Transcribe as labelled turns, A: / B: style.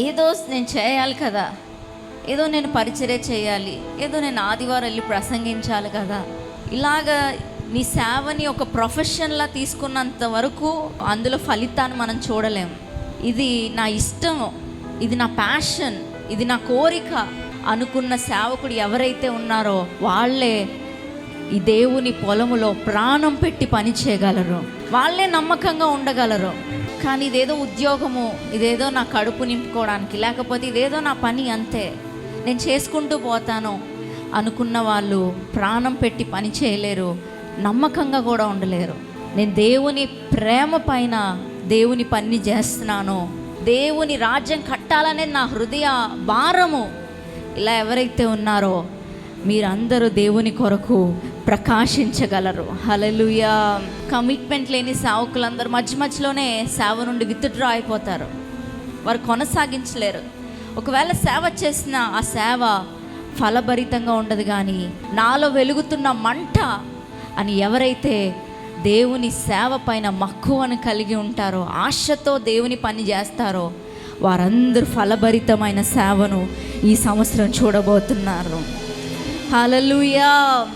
A: ఏదో నేను చేయాలి కదా, ఏదో నేను పరిచర్య చేయాలి, ఏదో నేను ఆదివారం వెళ్ళి ప్రసంగించాలి కదా, ఇలాగా నీ సేవని ఒక ప్రొఫెషన్లా తీసుకున్నంత వరకు అందులో ఫలితాన్ని మనం చూడలేం. ఇది నా ఇష్టం, ఇది నా ప్యాషన్, ఇది నా కోరిక అనుకున్న సేవకుడు ఎవరైతే ఉన్నారో వాళ్ళే ఈ దేవుని పొలములో ప్రాణం పెట్టి పని చేయగలరు, వాళ్ళే నమ్మకంగా ఉండగలరు. కానీ ఇదేదో ఉద్యోగము, ఇదేదో నా కడుపు నింపుకోవడానికి, లేకపోతే ఇదేదో నా పని అంతే, నేను చేసుకుంటూ పోతాను అనుకున్న వాళ్ళు ప్రాణం పెట్టి పని చేయలేరు, నమ్మకంగా కూడా ఉండలేరు. నేను దేవుని ప్రేమ పైన దేవుని పని చేస్తున్నాను, దేవుని రాజ్యం కట్టాలనేది నా హృదయ భారము, ఇలా ఎవరైతే ఉన్నారో మీరందరూ దేవుని కొరకు ప్రకాశించగలరు. హల్లెలూయా. కమిట్మెంట్ లేని సేవకులందరూ మధ్యలోనే సేవ నుండి విత్డ్రా అయిపోతారు, వారు కొనసాగించలేరు. ఒకవేళ సేవ చేసిన ఆ సేవ ఫలభరితంగా ఉండదు. కానీ నాలో వెలుగుతున్న మంట అని ఎవరైతే దేవుని సేవ పైన మక్కువను కలిగి ఉంటారో, ఆశతో దేవుని పని చేస్తారో, వారందరూ ఫలభరితమైన సేవను ఈ సంవత్సరం చూడబోతున్నారు. హల్లెలూయా.